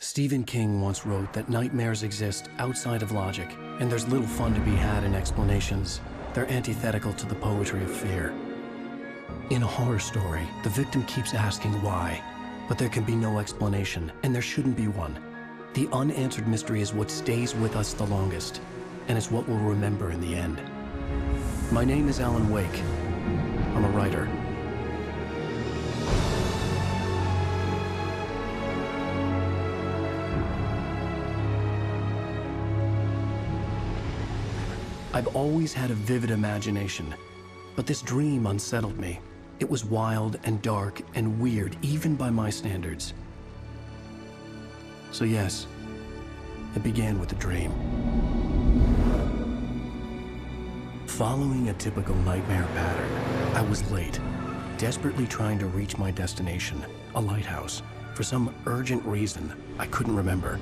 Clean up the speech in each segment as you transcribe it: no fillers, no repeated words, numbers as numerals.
Stephen King once wrote that nightmares exist outside of logic, and there's little fun to be had in explanations. They're antithetical to the poetry of fear. In a horror story, the victim keeps asking why, but there can be no explanation, and there shouldn't be one. The unanswered mystery is what stays with us the longest, and it's what we'll remember in the end. My name is AlanWake. I'm a writer. I've always had a vivid imagination, but this dream unsettled me. It was wild and dark and weird, even by my standards. So yes, it began with a dream. Following a typical nightmare pattern, I was late, desperately trying to reach my destination, a lighthouse. For some urgent reason, I couldn't remember.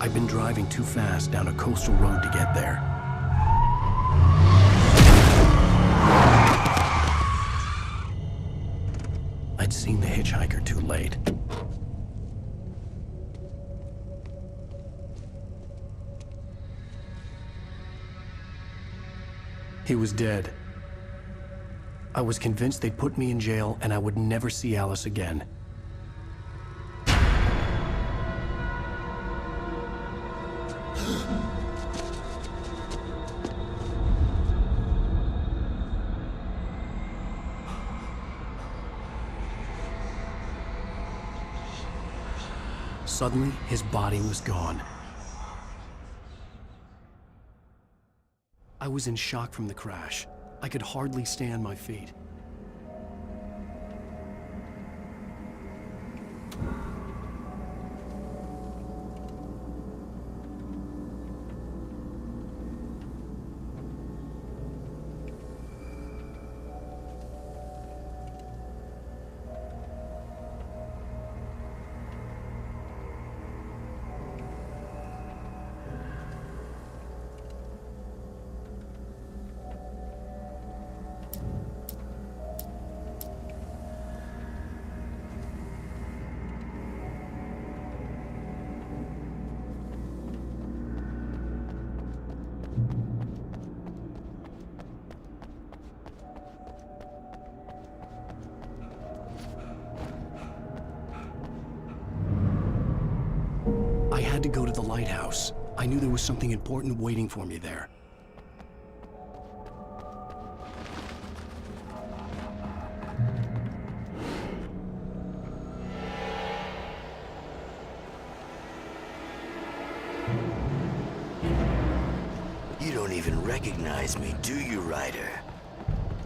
I'd been driving too fast down a coastal road to get there. I'd seen the hitchhiker too late. He was dead. I was convinced they'd put me in jail and I would never see Alice again. Suddenly, his body was gone. I was in shock from the crash. I could hardly stay on my feet. I had to go to the lighthouse. I knew there was something important waiting for me there. You don't even recognize me, do you, Ryder?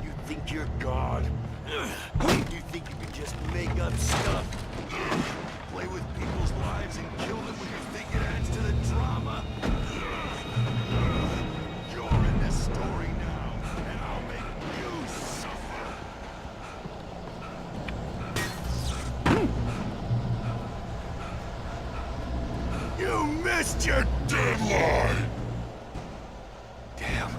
You think you're God? You think you can just make up stuff? Play with people's lives and kill them when you think it adds to the drama? You're in this story now, and I'll make you suffer. You missed your deadline! Damn.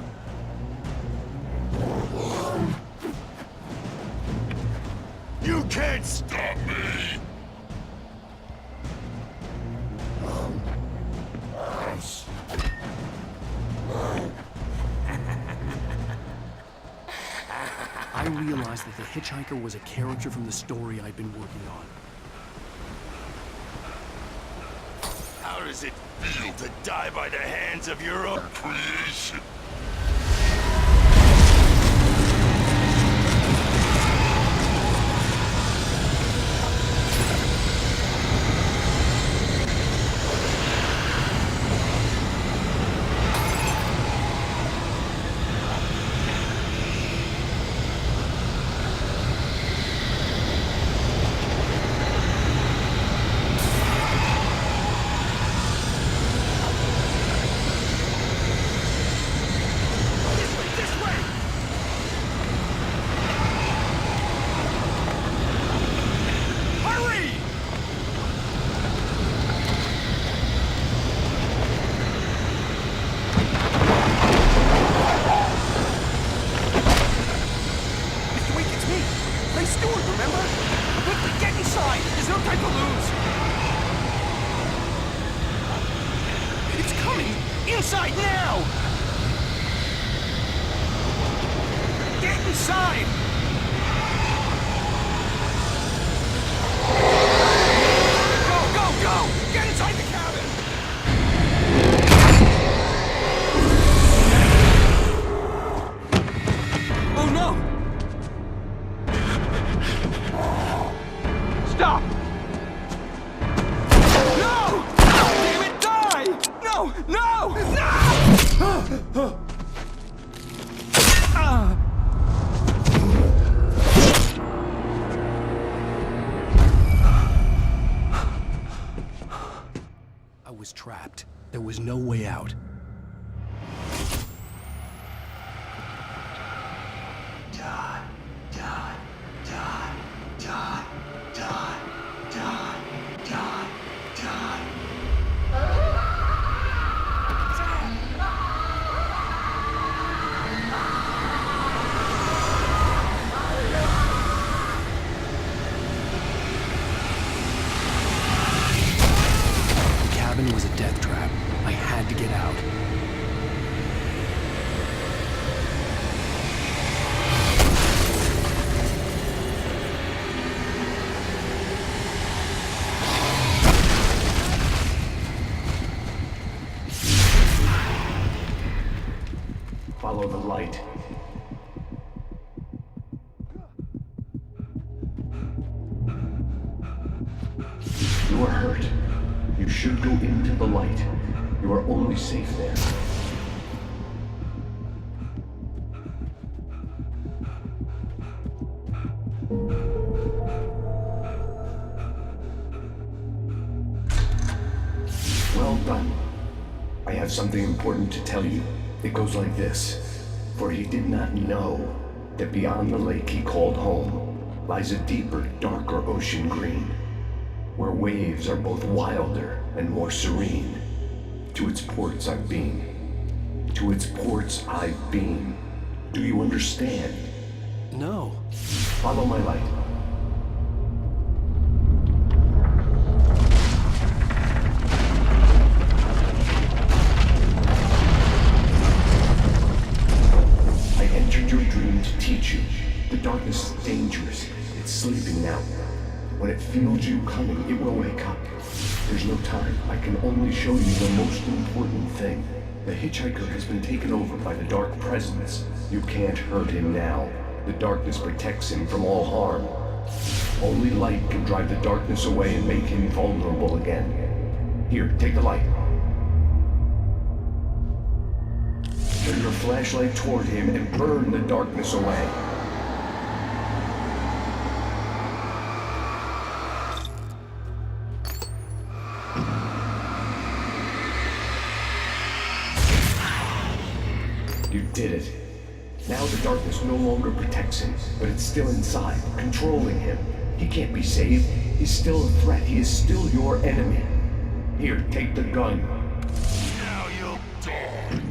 You can't stop me! I realized that the hitchhiker was a character from the story I'd been working on. How does it feel to die by the hands of your own creation? inside! Go, go, go! Get inside the cabin! Oh no! Stop! No! Damn it, die! No! No! No! I was trapped. There was no way out. Die, die, die, die, die, die, die, die. The cabin was a death trap. I had to get out. Follow the light. You are hurt. You should go into the light. You are only safe there. Well done. I have something important to tell you. It goes like this. For he did not know that beyond the lake he called home lies a deeper, darker ocean green, where waves are both wilder and more serene. To its ports I've been. To its ports I've been. Do you understand? No. Follow my light. I entered your dream to teach you. The darkness is dangerous. It's sleeping now. When it feels you coming, it will wake up. There's no time. I can only show you the most important thing. The hitchhiker has been taken over by the dark presence. You can't hurt him now. The darkness protects him from all harm. Only light can drive the darkness away and make him vulnerable again. Here, take the light. Turn your flashlight toward him and burn the darkness away. You did it. Now the darkness no longer protects him, but it's still inside, controlling him. He can't be saved. He's still a threat. He is still your enemy. Here, take the gun. Now you'll die.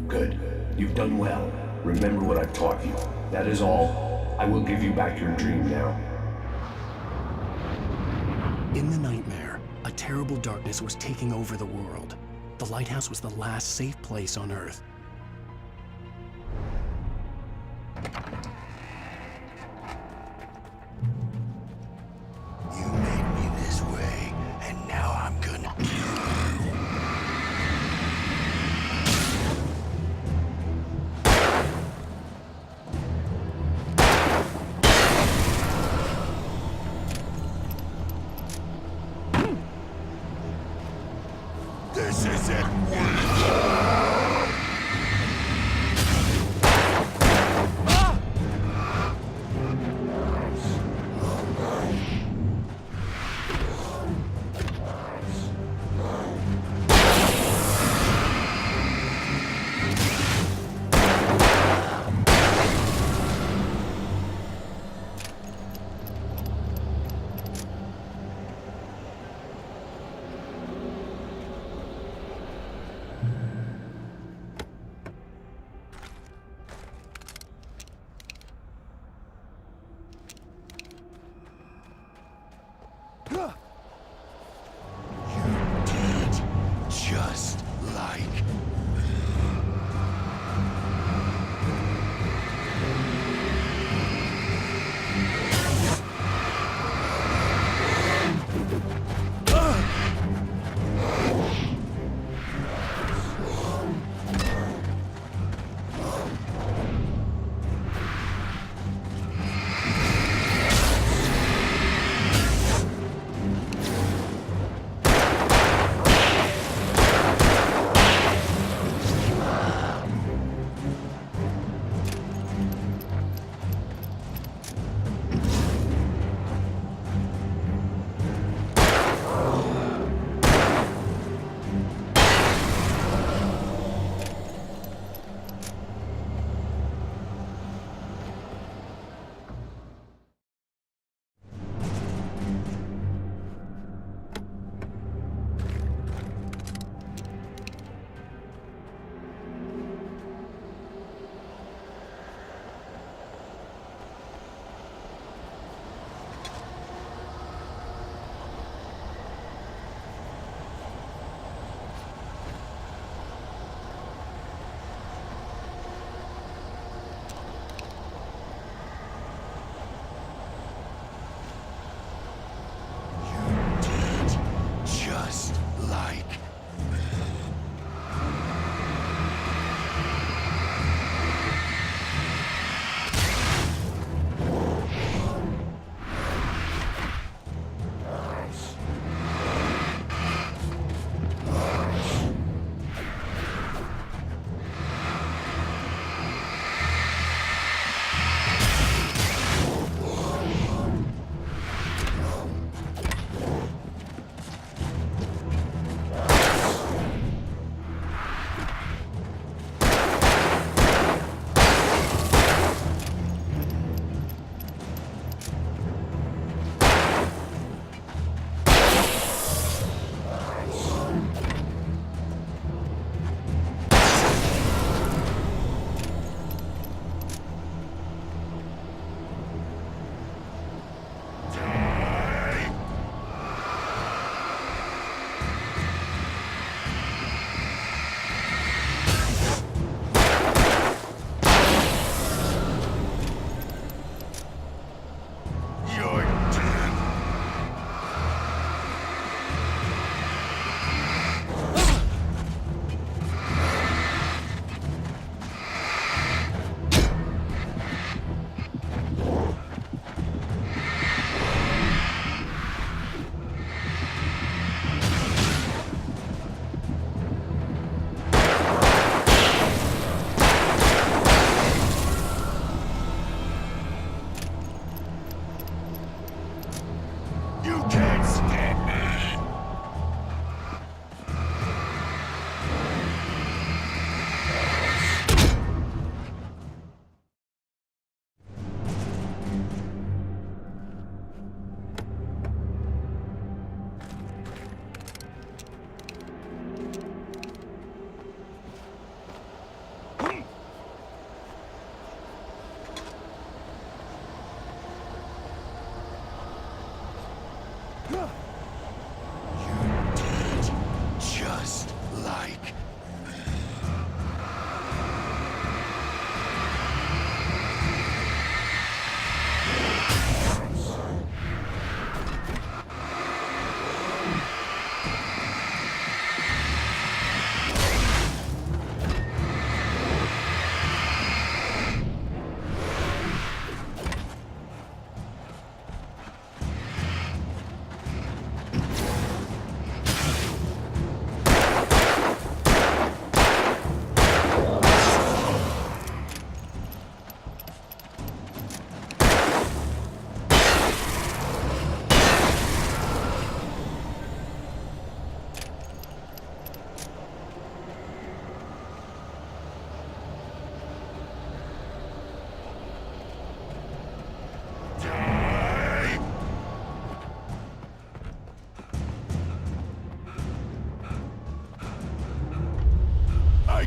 Good. You've done well. Remember what I've taught you. That is all. I will give you back your dream now. In the nightmare, a terrible darkness was taking over the world. The lighthouse was the last safe place on Earth. You made me this way, and now I'm gonna kill you. This isn't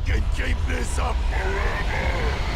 can keep this up forever!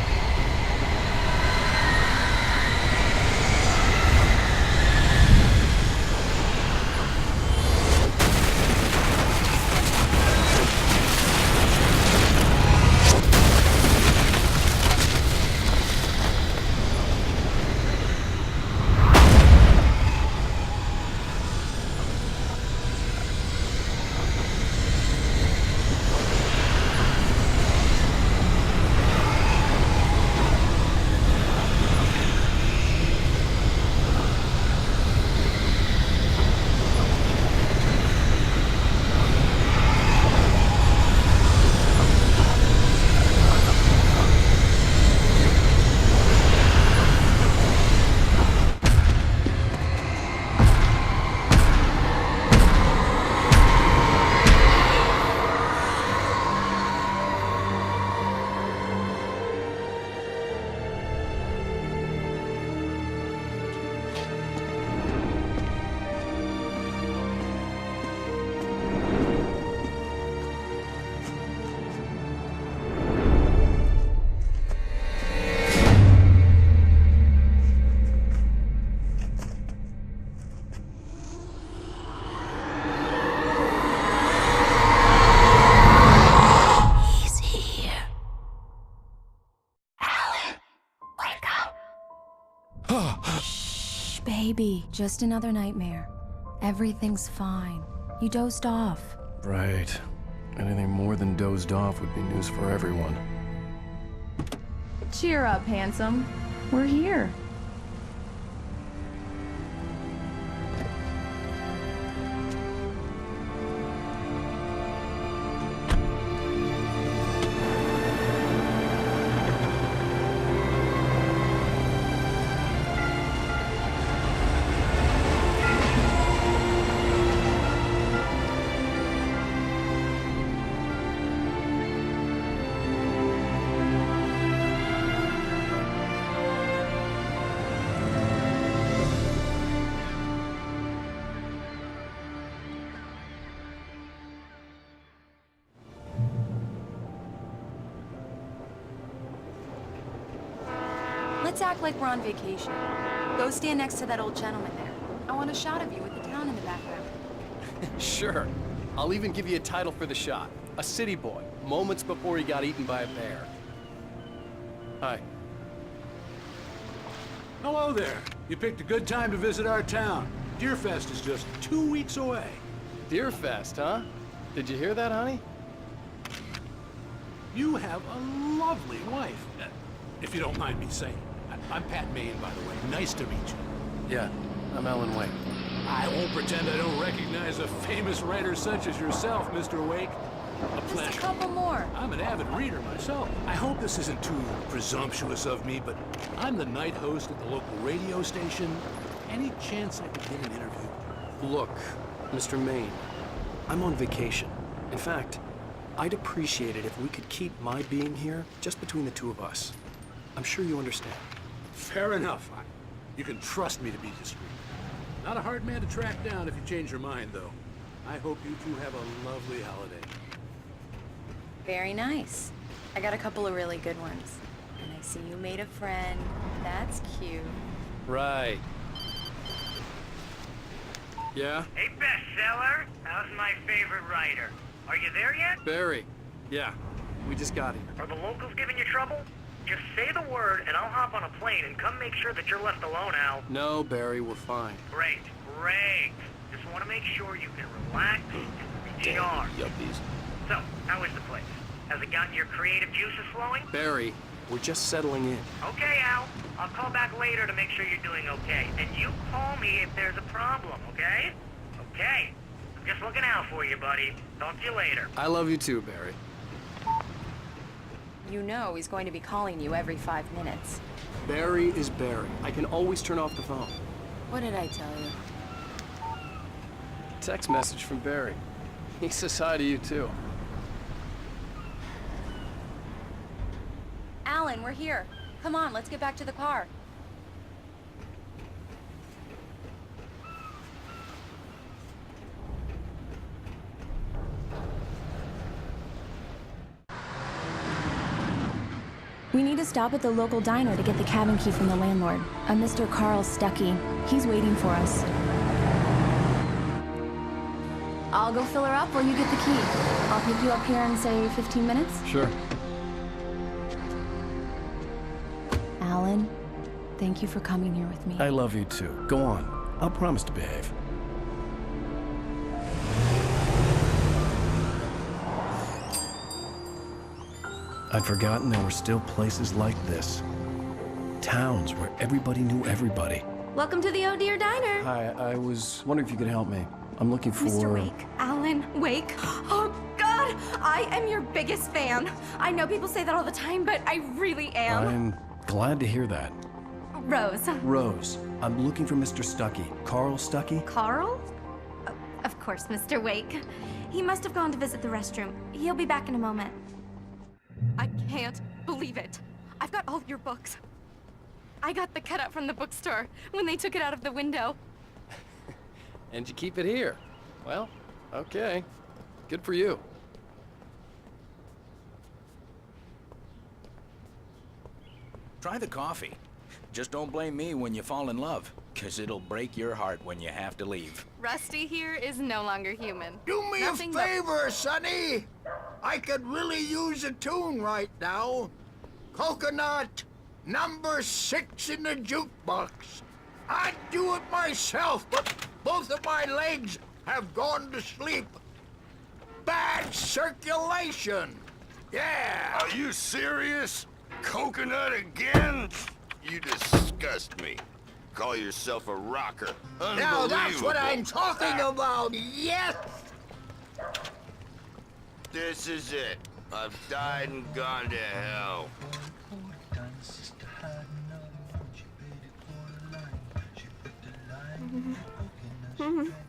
Shh, baby. Just another nightmare. Everything's fine. You dozed off. Right. Anything more than dozed off would be news for everyone. Cheer up, handsome. We're here. Let's act like we're on vacation. Go stand next to that old gentleman there. I want a shot of you with the town in the background. Sure. I'll even give you a title for the shot. A city boy, moments before he got eaten by a bear. Hi. Hello there. You picked a good time to visit our town. Deerfest is just 2 weeks away. Deerfest, huh? Did you hear that, honey? You have a lovely wife. If you don't mind me saying. I'm Pat Maine, by the way. Nice to meet you. Yeah, I'm AlanWake. I won't pretend I don't recognize a famous writer such as yourself, Mr. Wake. A pleasure. Just a couple more. I'm an avid reader myself. I hope this isn't too presumptuous of me, but I'm the night host at the local radio station. Any chance I could get an interview? Look, Mr. Maine, I'm on vacation. In fact, I'd appreciate it if we could keep my being here just between the two of us. I'm sure you understand. Fair enough. You can trust me to be discreet. Not a hard man to track down if you change your mind, though. I hope you two have a lovely holiday. Very nice. I got a couple of really good ones. And I see you made a friend. That's cute. Right. Yeah? Hey, bestseller! How's my favorite writer? Are you there yet? Barry. Yeah, we just got here. Are the locals giving you trouble? Just say the word and I'll hop on a plane and come make sure that you're left alone, Al. No, Barry, we're fine. Great, great. Just want to make sure you can relax and recharge. Yuppies. So, how is the place? Has it gotten your creative juices flowing? Barry, we're just settling in. Okay, Al. I'll call back later to make sure you're doing okay. And you call me if there's a problem, okay? Okay. I'm just looking out for you, buddy. Talk to you later. I love you too, Barry. You know he's going to be calling you every 5 minutes. Barry is Barry. I can always turn off the phone. What did I tell you? Text message from Barry. He says hi to you too. Alan, we're here. Come on, let's get back to the car. We need to stop at the local diner to get the cabin key from the landlord, a Mr. Carl Stuckey. He's waiting for us. I'll go fill her up while you get the key. I'll pick you up here in, say, 15 minutes? Sure. Alan, thank you for coming here with me. I love you too. Go on. I'll promise to behave. I'd forgotten there were still places like this. Towns where everybody knew everybody. Welcome to the Oh Dear Diner. Hi, I was wondering if you could help me. I'm looking for... Mr. Wake. Alan Wake. Oh, God! I am your biggest fan. I know people say that all the time, but I really am. I'm glad to hear that. Rose. Rose, I'm looking for Mr. Stuckey. Carl Stuckey? Carl? Oh, of course, Mr. Wake. He must have gone to visit the restroom. He'll be back in a moment. I can't believe it. I've got all your books. I got the cutout from the bookstore when they took it out of the window. And you keep it here. Well, okay. Good for you. Try the coffee. Just don't blame me when you fall in love, 'cause it'll break your heart when you have to leave. Rusty here is no longer human. Do me Nothing a but- favor, Sonny. I could really use a tune right now. Coconut, number 6 in the jukebox. I'd do it myself, but both of my legs have gone to sleep. Bad circulation. Yeah. Are you serious? Coconut again? You disgust me. Call yourself a rocker. Now that's what I'm Unbelievable. talking about. Yes. This is it. I've died and gone to hell.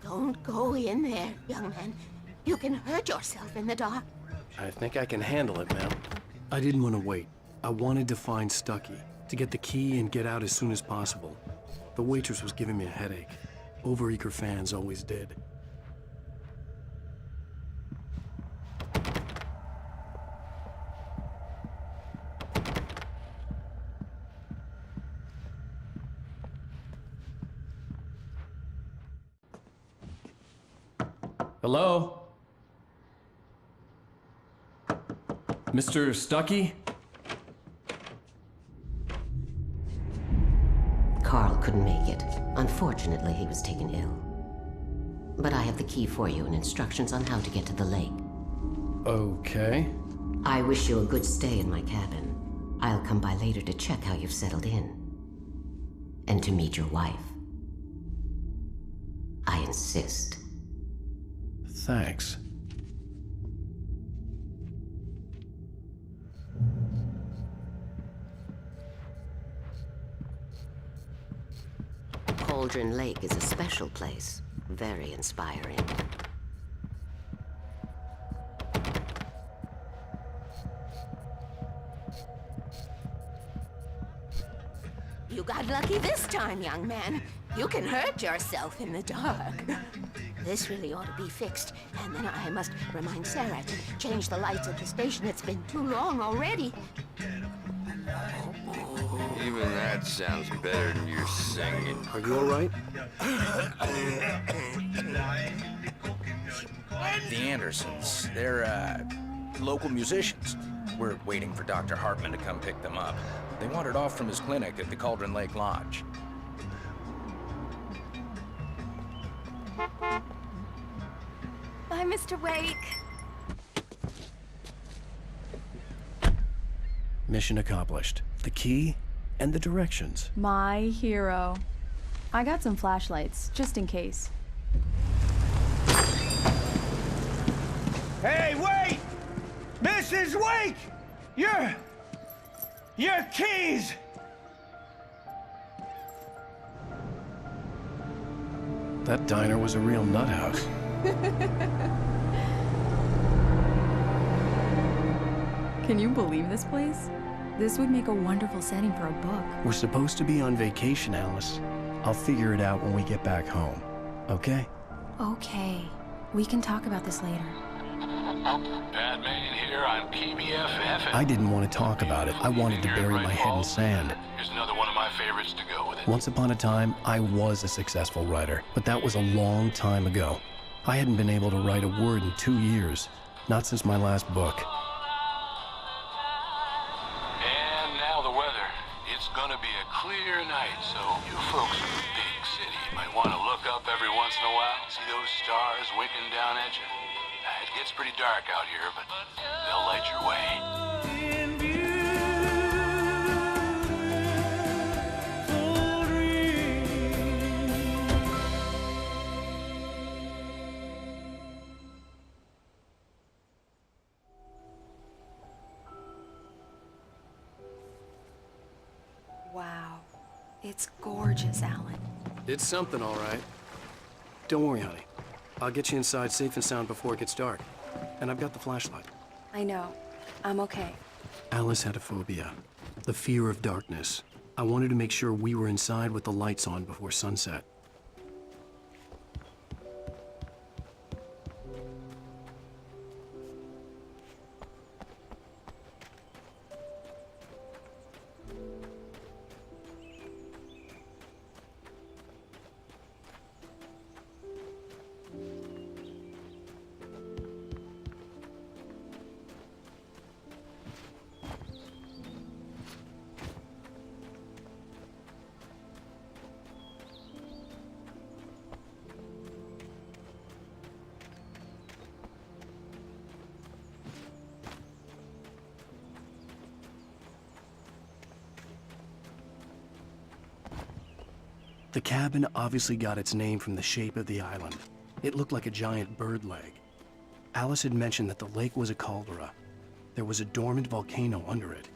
Don't go in there, young man. You can hurt yourself in the dark. I think I can handle it, ma'am. I didn't want to wait. I wanted to find Stuckey, to get the key and get out as soon as possible. The waitress was giving me a headache. Overeager fans always did. Hello? Mr. Stuckey? Carl couldn't make it. Unfortunately, he was taken ill. But I have the key for you and instructions on how to get to the lake. Okay. I wish you a good stay in my cabin. I'll come by later to check how you've settled in. And to meet your wife. I insist. Thanks. Cauldron Lake is a special place. Very inspiring. You got lucky this time, young man. You can hurt yourself in the dark. This really ought to be fixed. And then I must remind Sarah to change the lights at the station. It's been too long already. Even that sounds better than your singing. Are you all right? The Andersons, they're, local musicians. We're waiting for Dr. Hartman to come pick them up. They wandered off from his clinic at the Cauldron Lake Lodge. Bye, Mr. Wake. Mission accomplished. The key and the directions. My hero. I got some flashlights, just in case. Hey, wait! Mrs. Wake! Your keys! That diner was a real nut house. Can you believe this place? This would make a wonderful setting for a book. We're supposed to be on vacation, Alice. I'll figure it out when we get back home. Okay? Okay. We can talk about this later. Bad man here on PBFF. I didn't want to talk about it. I wanted to bury my head in sand. Here's another one of my favorites to go with it. Once upon a time, I was a successful writer, but that was a long time ago. I hadn't been able to write a word in 2 years, not since my last book. And now the weather. It's gonna be a clear night, so you folks in the big city might want to look up every once in a while, see those stars winking down at you. It gets pretty dark out here, but they'll light your way. Wow. It's gorgeous, Alan. It's something, all right. Don't worry, honey. I'll get you inside safe and sound before it gets dark. And I've got the flashlight. I know. I'm okay. Alice had a phobia. The fear of darkness. I wanted to make sure we were inside with the lights on before sunset. The cabin obviously got its name from the shape of the island. It looked like a giant bird leg. Alice had mentioned that the lake was a caldera. There was a dormant volcano under it.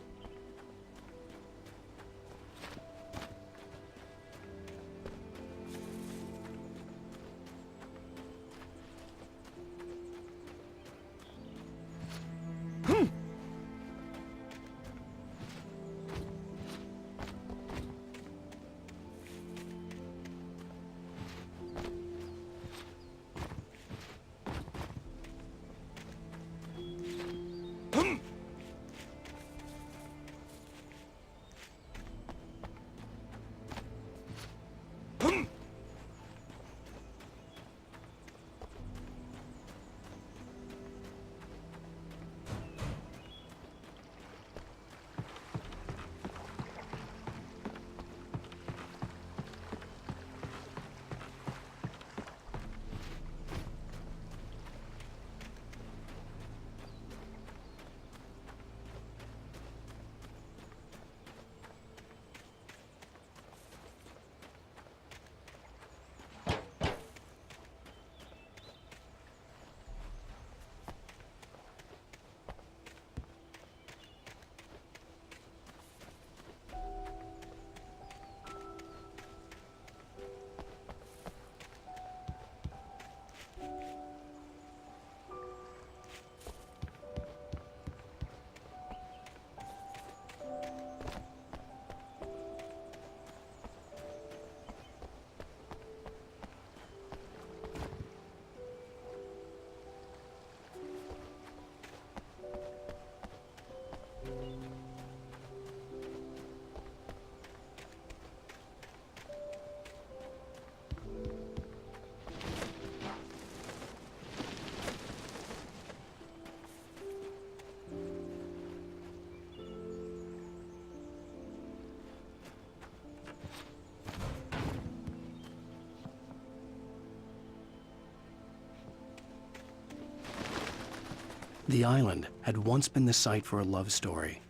The island had once been the site for a love story.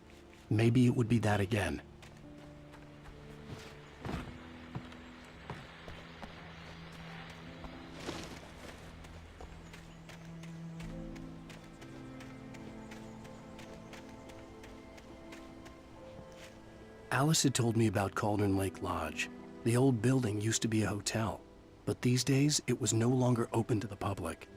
Maybe it would be that again. Alice had told me about Cauldron Lake Lodge. The old building used to be a hotel, but these days it was no longer open to the public.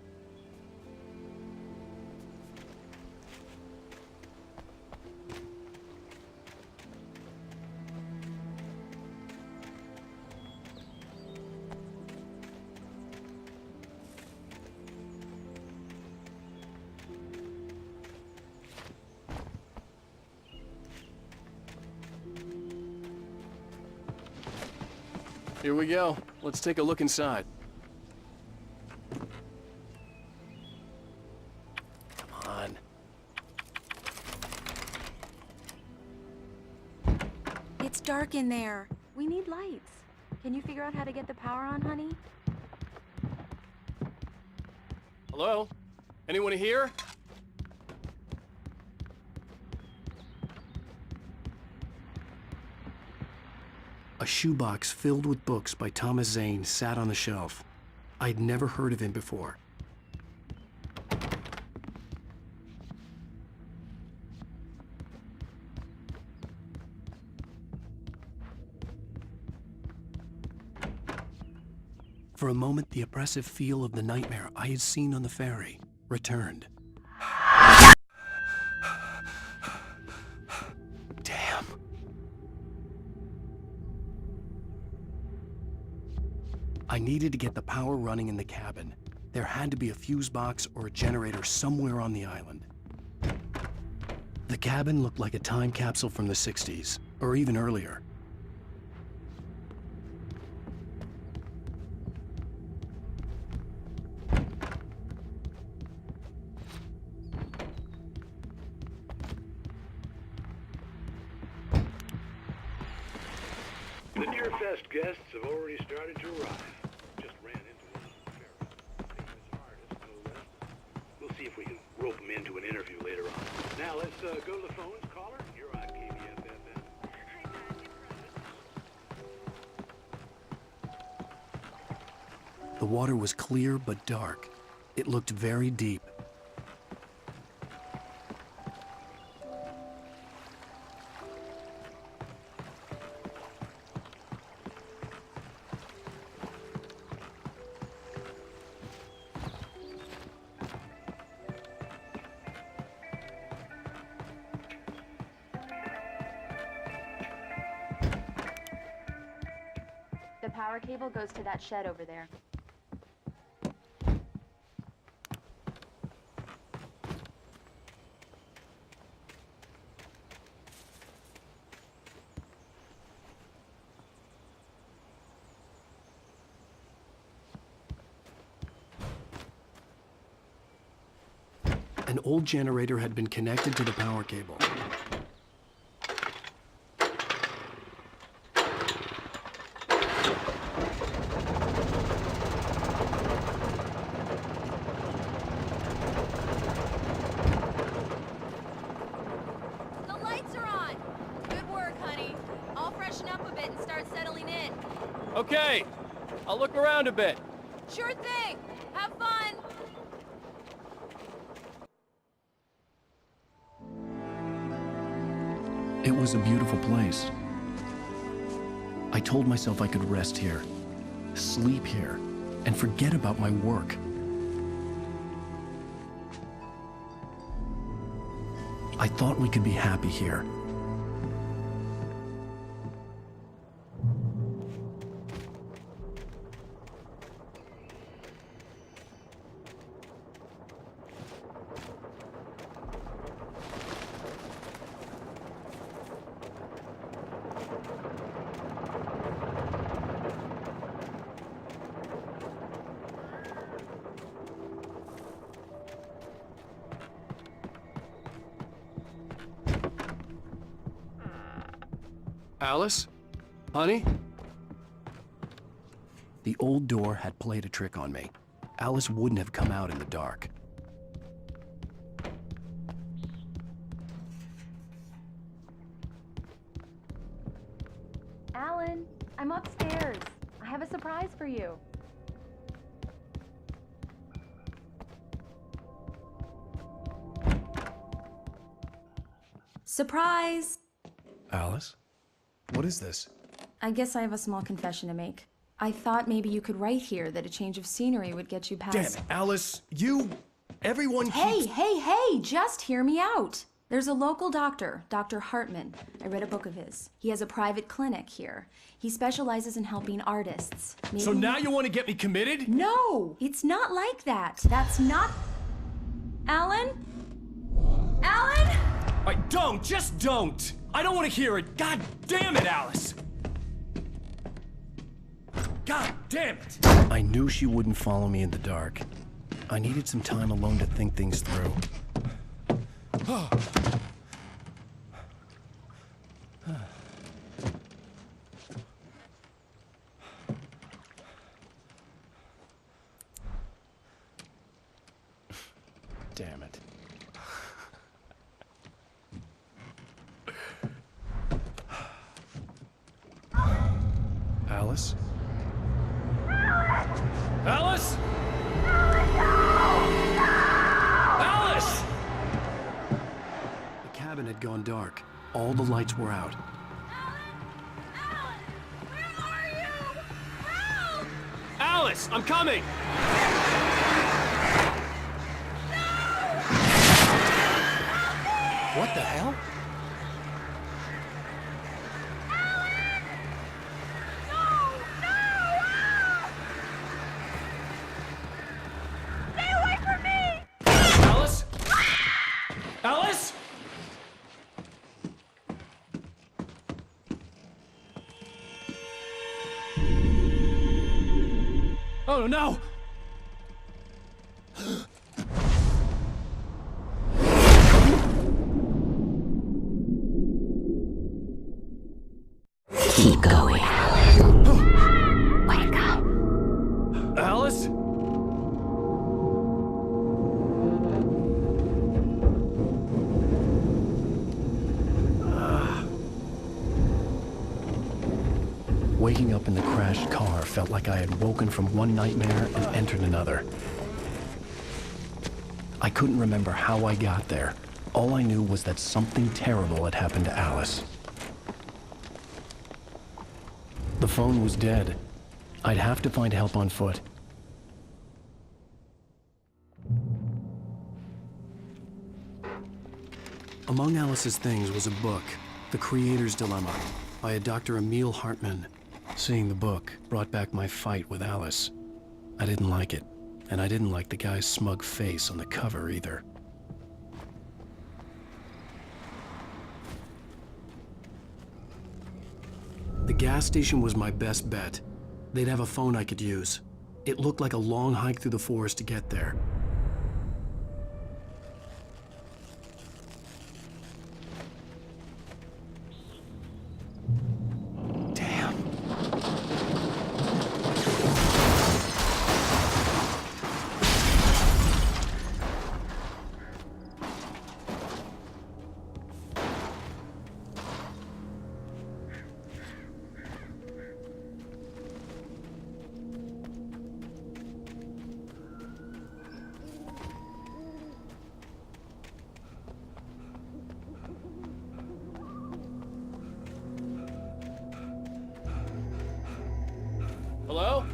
Here we go. Let's take a look inside. Come on. It's dark in there. We need lights. Can you figure out how to get the power on, honey? Hello? Anyone here? A shoebox filled with books by Thomas Zane sat on the shelf. I'd never heard of him before. For a moment, the oppressive feel of the nightmare I had seen on the ferry returned. Damn. I needed to get the power running in the cabin. There had to be a fuse box or a generator somewhere on the island. The cabin looked like a time capsule from the 60s, or even earlier. The Deerfest guests have already started to arrive. Just ran into one on the ferry. Famous artist, no less. We'll see if we can rope them into an interview later on. Now let's go to the phones. Caller, you're on KBFFM. The water was clear but dark. It looked very deep. The power cable goes to that shed over there. An old generator had been connected to the power cable. The lights are on. Good work, honey. I'll freshen up a bit and start settling in. Okay, I'll look around a bit. Sure thing. Have fun. It was a beautiful place. I told myself I could rest here, sleep here, and forget about my work. I thought we could be happy here. Alice? Honey? The old door had played a trick on me. Alice wouldn't have come out in the dark. Alan, I'm upstairs. I have a surprise for you. Surprise! Alice? What is this? I guess I have a small confession to make. I thought maybe you could write here that a change of scenery would get you past... Damn it, Alice, everyone keeps... Hey, just hear me out. There's a local doctor, Dr. Hartman. I read a book of his. He has a private clinic here. He specializes in helping artists. Maybe... So now you want to get me committed? No, it's not like that. That's not... Alan? Alan? Just don't! I don't want to hear it! God damn it, Alice! God damn it! I knew she wouldn't follow me in the dark. I needed some time alone to think things through. Damn it. Alice? Alice? Alice! The cabin had gone dark. All the lights were out. Alice, I'm coming! What the hell? Stay away from me! Alice? Alice? Oh no! Keep going. Wake up. Alice? Waking up in the crashed car felt like I had woken from one nightmare and entered another. I couldn't remember how I got there. All I knew was that something terrible had happened to Alice. The phone was dead. I'd have to find help on foot. Among Alice's things was a book, The Creator's Dilemma, by a Dr. Emil Hartman. Seeing the book brought back my fight with Alice. I didn't like it, and I didn't like the guy's smug face on the cover either. The gas station was my best bet. They'd have a phone I could use. It looked like a long hike through the forest to get there. Damn. Hello?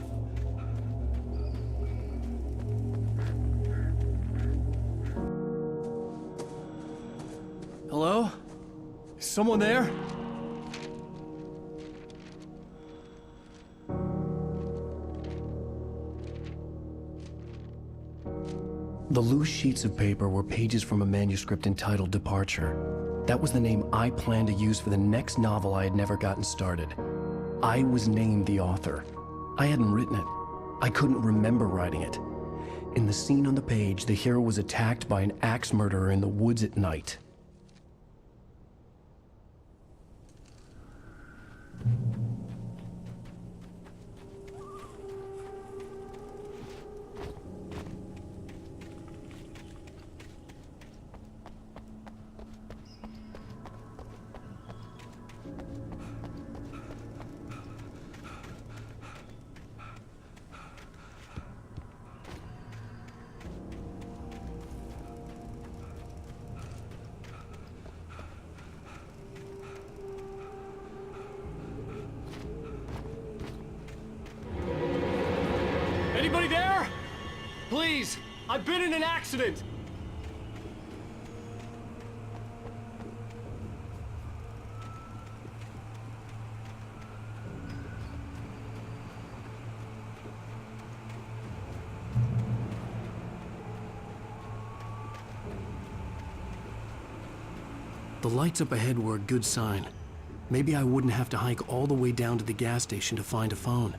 Hello? Is someone there? The loose sheets of paper were pages from a manuscript entitled Departure. That was the name I planned to use for the next novel I had never gotten started. I was named the author. I hadn't written it. I couldn't remember writing it. In the scene on the page, the hero was attacked by an axe murderer in the woods at night. Anybody there? Please, I've been in an accident. The lights up ahead were a good sign. Maybe I wouldn't have to hike all the way down to the gas station to find a phone.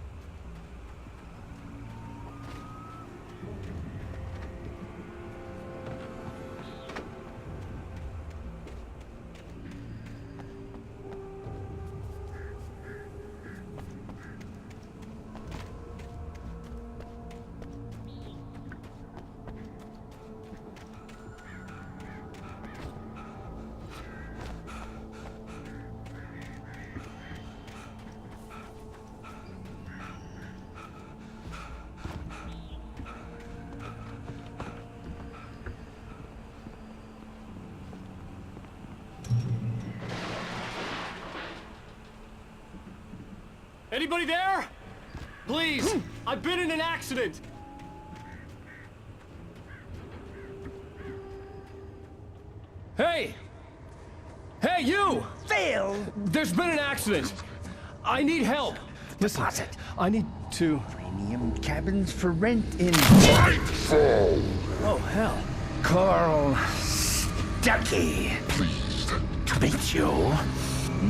Anybody there? Please, I've been in an accident. Hey! Hey, you! Phil! There's been an accident. I need help. Listen, Deposit. I need to... Premium cabins for rent in... Oh, hell. Carl Stuckey. Pleased to meet you.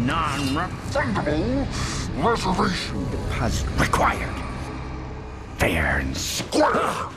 Non-refundable reservation deposit required. Fair and square.